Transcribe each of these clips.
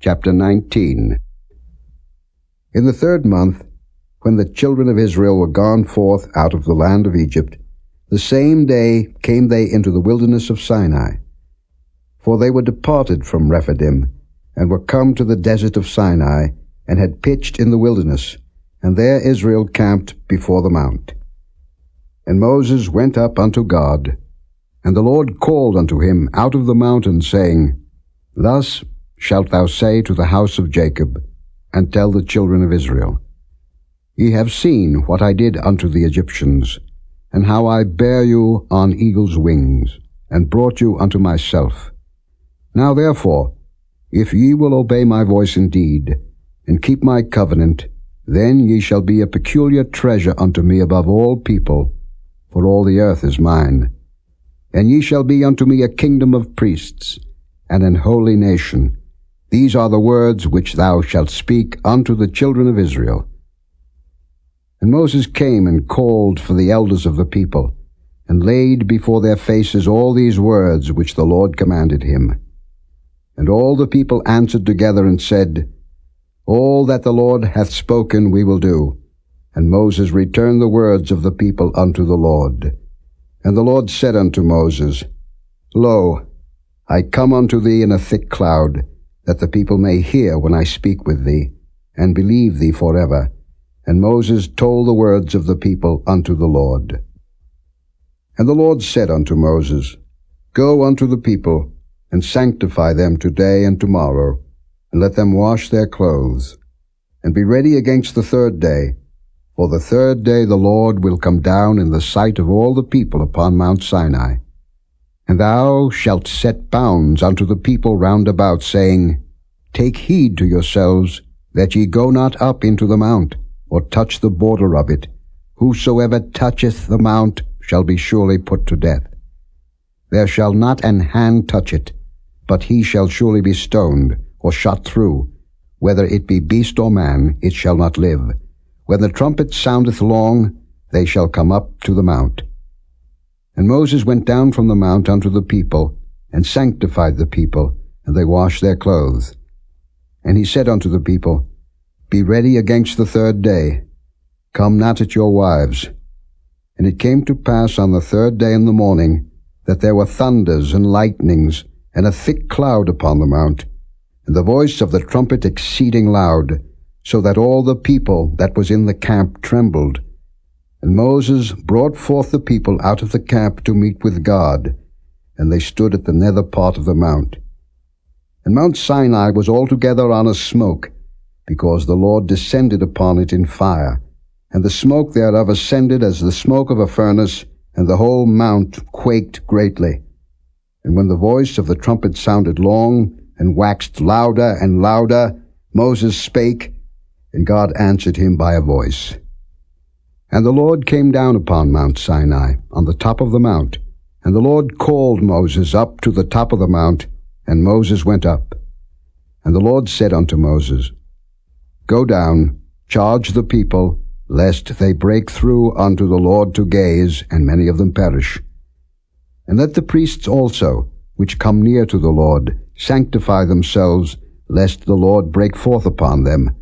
Chapter 19. In the 3rd month, when the children of Israel were gone forth out of the land of Egypt, the same day came they into the wilderness of Sinai. For they were departed from Rephidim, and were come to the desert of Sinai, and had pitched in the wilderness, and there Israel camped before the mount. And Moses went up unto God, and the Lord called unto him out of the mountain, saying, Thus shalt thou say to the house of Jacob, and tell the children of Israel, Ye have seen what I did unto the Egyptians, and how I bare you on eagle's wings, and brought you unto myself. Now therefore, if ye will obey my voice indeed, and keep my covenant, then ye shall be a peculiar treasure unto me above all people, for all the earth is mine. And ye shall be unto me a kingdom of priests, and an holy nation. These are the words which thou shalt speak unto the children of Israel. And Moses came and called for the elders of the people, and laid before their faces all these words which the Lord commanded him. And all the people answered together and said, All that the Lord hath spoken we will do. And Moses returned the words of the people unto the Lord. And the Lord said unto Moses, Lo, I come unto thee in a thick cloud, that the people may hear when I speak with thee, and believe thee forever. And Moses told the words of the people unto the Lord. And the Lord said unto Moses, Go unto the people, and sanctify them today and tomorrow, and let them wash their clothes, and be ready against the 3rd day. For the 3rd day the Lord will come down in the sight of all the people upon Mount Sinai. And thou shalt set bounds unto the people round about, saying, Take heed to yourselves, that ye go not up into the mount, or touch the border of it. Whosoever toucheth the mount shall be surely put to death. There shall not an hand touch it, but he shall surely be stoned, or shot through. Whether it be beast or man, it shall not live. When the trumpet soundeth long, they shall come up to the mount. And Moses went down from the mount unto the people, and sanctified the people, and they washed their clothes. And he said unto the people, Be ready against the 3rd day. Come not at your wives. And it came to pass on the 3rd day in the morning, that there were thunders and lightnings, and a thick cloud upon the mount, and the voice of the trumpet exceeding loud, so that all the people that was in the camp trembled. And Moses brought forth the people out of the camp to meet with God, and they stood at the nether part of the mount. And Mount Sinai was altogether on a smoke, because the Lord descended upon it in fire, and the smoke thereof ascended as the smoke of a furnace, and the whole mount quaked greatly. And when the voice of the trumpet sounded long, and waxed louder and louder, Moses spake, and God answered him by a voice. And the Lord came down upon Mount Sinai, on the top of the mount, and the Lord called Moses up to the top of the mount, and Moses went up. And the Lord said unto Moses, Go down, charge the people, lest they break through unto the Lord to gaze, and many of them perish. And let the priests also, which come near to the Lord, sanctify themselves, lest the Lord break forth upon them.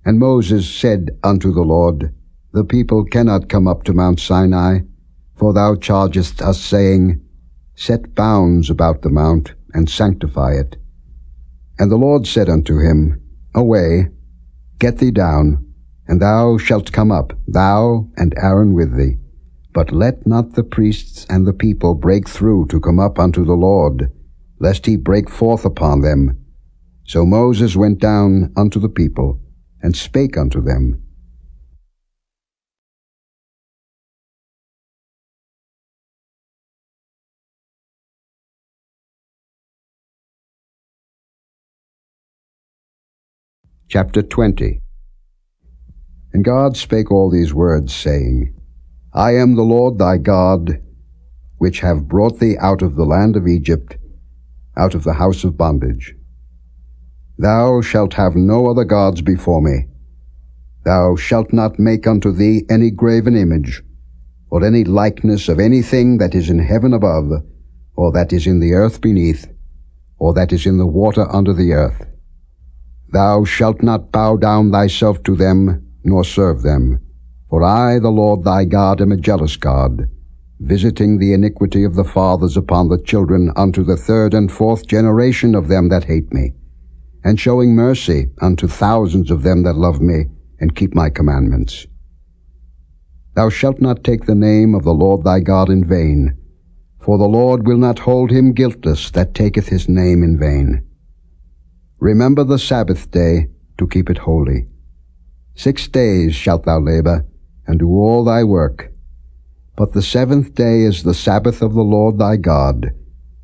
And Moses said unto the Lord, The people cannot come up to Mount Sinai, for thou chargest us, saying, Set bounds about the mount, and sanctify it. And the Lord said unto him, Away, get thee down, and thou shalt come up, thou and Aaron with thee. But let not the priests and the people break through to come up unto the Lord, lest he break forth upon them. So Moses went down unto the people, and spake unto them. Chapter 20. And God spake all these words, saying, I am the Lord thy God, which have brought thee out of the land of Egypt, out of the house of bondage. Thou shalt have no other gods before me. Thou shalt not make unto thee any graven image, or any likeness of anything that is in heaven above, or that is in the earth beneath, or that is in the water under the earth. Thou shalt not bow down thyself to them, nor serve them. For I, the Lord thy God, am a jealous God, visiting the iniquity of the fathers upon the children unto the third and fourth generation of them that hate me, and showing mercy unto thousands of them that love me, and keep my commandments. Thou shalt not take the name of the Lord thy God in vain, for the Lord will not hold him guiltless that taketh his name in vain. Remember the Sabbath day to keep it holy. 6 days shalt thou labor, and do all thy work. But the seventh day is the Sabbath of the Lord thy God.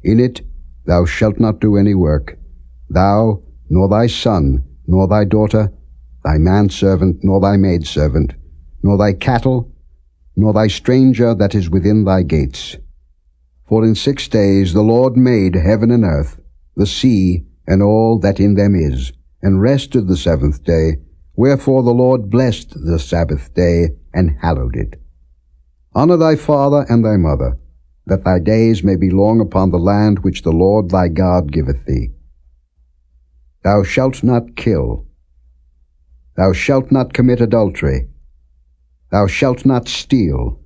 In it thou shalt not do any work, thou, nor thy son, nor thy daughter, thy manservant, nor thy maidservant, nor thy cattle, nor thy stranger that is within thy gates. For in 6 days the Lord made heaven and earth, the sea, and all that in them is, and rested the seventh day. Wherefore the Lord blessed the Sabbath day, and hallowed it. Honor thy father and thy mother, that thy days may be long upon the land which the Lord thy God giveth thee. Thou shalt not kill. Thou shalt not commit adultery. Thou shalt not steal.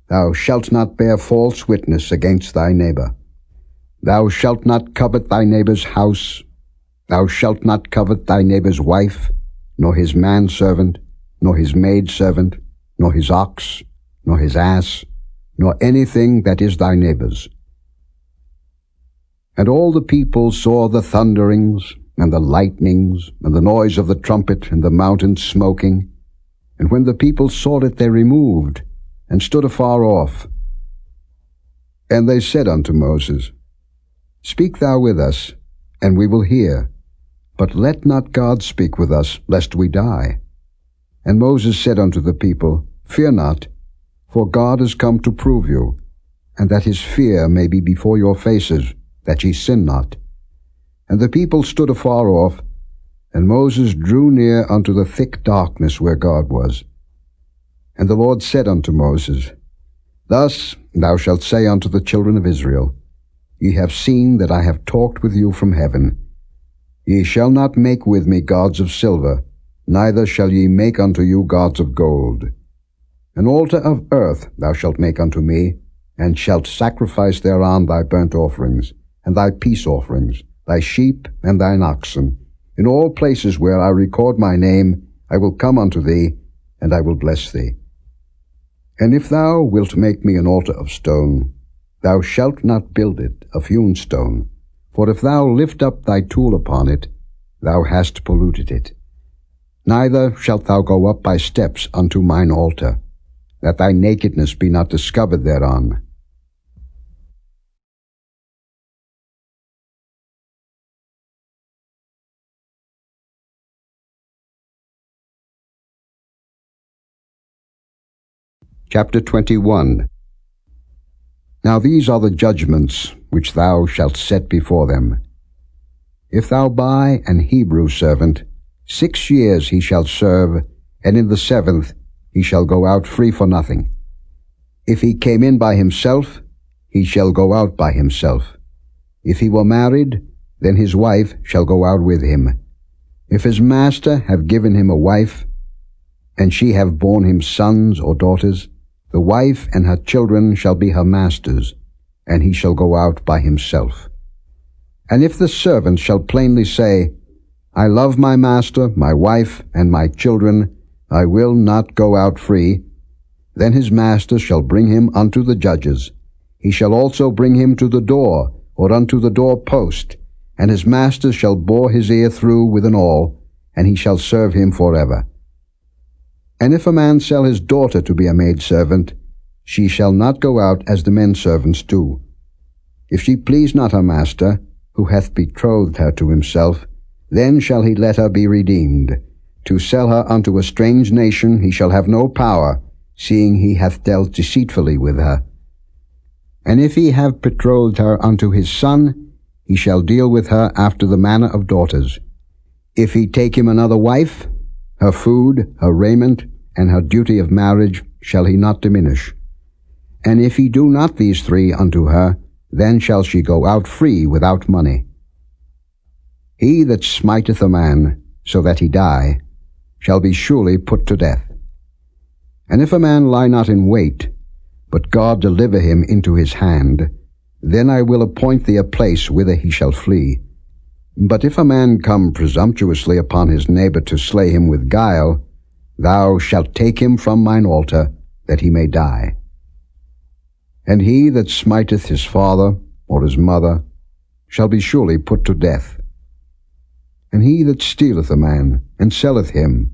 Thou shalt not bear false witness against thy neighbor. Thou shalt not covet thy neighbor's house. Thou shalt not covet thy neighbor's wife, nor his manservant, nor his maidservant, nor his ox, nor his ass, nor anything that is thy neighbor's. And all the people saw the thunderings, and the lightnings, and the noise of the trumpet, and the mountain smoking. And when the people saw it, they removed, and stood afar off. And they said unto Moses, Speak thou with us, and we will hear. But let not God speak with us, lest we die. And Moses said unto the people, Fear not, for God is come to prove you, and that his fear may be before your faces, that ye sin not. And the people stood afar off, and Moses drew near unto the thick darkness where God was. And the Lord said unto Moses, Thus thou shalt say unto the children of Israel, Ye have seen that I have talked with you from heaven. Ye shall not make with me gods of silver, neither shall ye make unto you gods of gold. An altar of earth thou shalt make unto me, and shalt sacrifice thereon thy burnt offerings, and thy peace offerings, thy sheep and thine oxen. In all places where I record my name, I will come unto thee, and I will bless thee. And if thou wilt make me an altar of stone, thou shalt not build it of hewn stone, for if thou lift up thy tool upon it, thou hast polluted it. Neither shalt thou go up by steps unto mine altar, that thy nakedness be not discovered thereon. Chapter 21. Now these are the judgments which thou shalt set before them. If thou buy an Hebrew servant, 6 years he shall serve, and in the 7th he shall go out free for nothing. If he came in by himself, he shall go out by himself. If he were married, then his wife shall go out with him. If his master have given him a wife, and she have borne him sons or daughters, the wife and her children shall be her master's, and he shall go out by himself. And if the servant shall plainly say, I love my master, my wife, and my children, I will not go out free, then his master shall bring him unto the judges. He shall also bring him to the door, or unto the door post, and his master shall bore his ear through with an awl, and he shall serve him forever. And if a man sell his daughter to be a maidservant, she shall not go out as the men servants do. If she please not her master, who hath betrothed her to himself, then shall he let her be redeemed. To sell her unto a strange nation he shall have no power, seeing he hath dealt deceitfully with her. And if he have betrothed her unto his son, he shall deal with her after the manner of daughters. If he take him another wife, her food, her raiment, and her duty of marriage shall he not diminish. And if he do not these 3 unto her, then shall she go out free without money. He that smiteth a man so that he die, shall be surely put to death. And if a man lie not in wait, but God deliver him into his hand, then I will appoint thee a place whither he shall flee. But if a man come presumptuously upon his neighbor to slay him with guile, thou shalt take him from mine altar, that he may die. And he that smiteth his father or his mother shall be surely put to death. And he that stealeth a man, and selleth him,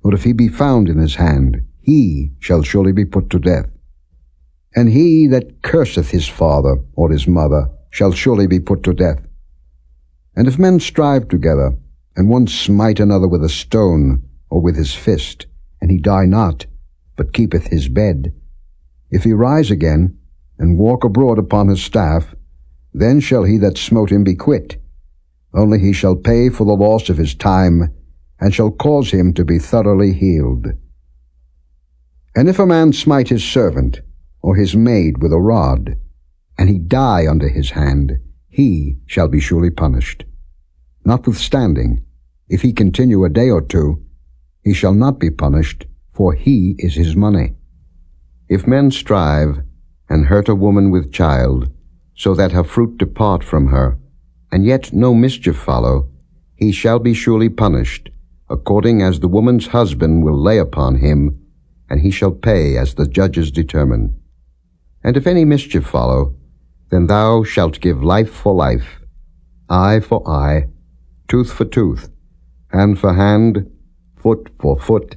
or if he be found in his hand, he shall surely be put to death. And he that curseth his father or his mother shall surely be put to death. And if men strive together, and one smite another with a stone, or with his fist, and he die not, but keepeth his bed, if he rise again, and walk abroad upon his staff, then shall he that smote him be quit. Only he shall pay for the loss of his time, and shall cause him to be thoroughly healed. And if a man smite his servant, or his maid with a rod, and he die under his hand, he shall be surely punished. Notwithstanding, if he continue a day or two, he shall not be punished, for he is his money. If men strive, and hurt a woman with child, so that her fruit depart from her, and yet no mischief follow, he shall be surely punished, according as the woman's husband will lay upon him, and he shall pay as the judges determine. And if any mischief follow, then thou shalt give life for life, eye for eye, tooth for tooth, hand for hand, foot for foot,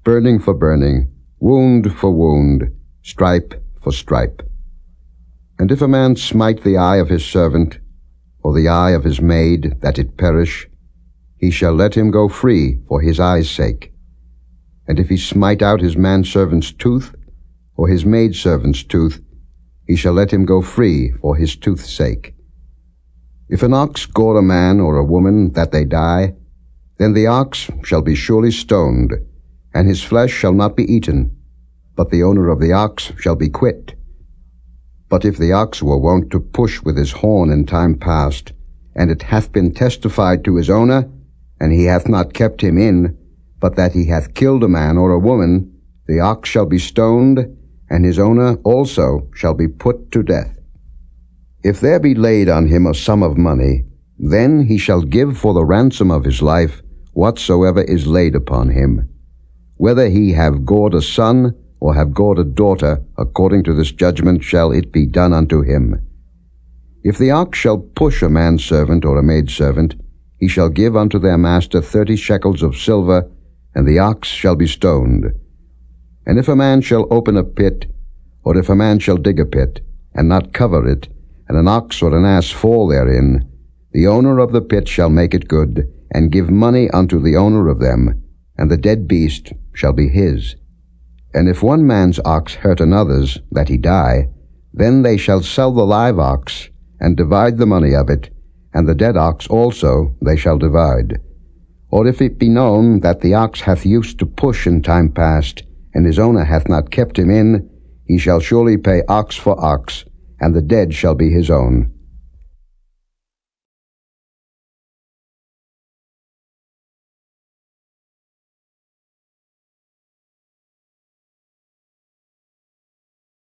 burning for burning, wound for wound, stripe for stripe. And if a man smite the eye of his servant, or the eye of his maid, that it perish, he shall let him go free for his eye's sake. And if he smite out his manservant's tooth, or his maidservant's tooth, he shall let him go free for his tooth's sake. If an ox gore a man or a woman, that they die, then the ox shall be surely stoned, and his flesh shall not be eaten, but the owner of the ox shall be quit. But if the ox were wont to push with his horn in time past, and it hath been testified to his owner, and he hath not kept him in, but that he hath killed a man or a woman, the ox shall be stoned, and his owner also shall be put to death. If there be laid on him a sum of money, then he shall give for the ransom of his life whatsoever is laid upon him. Whether he have gored a son, or have gored a daughter, according to this judgment shall it be done unto him. If the ox shall push a manservant or a maidservant, he shall give unto their master 30 shekels of silver, and the ox shall be stoned. And if a man shall open a pit, or if a man shall dig a pit, and not cover it, and an ox or an ass fall therein, the owner of the pit shall make it good, and give money unto the owner of them, and the dead beast shall be his. And if one man's ox hurt another's, that he die, then they shall sell the live ox, and divide the money of it, and the dead ox also they shall divide. Or if it be known that the ox hath used to push in time past, and his owner hath not kept him in, he shall surely pay ox for ox, and the dead shall be his own.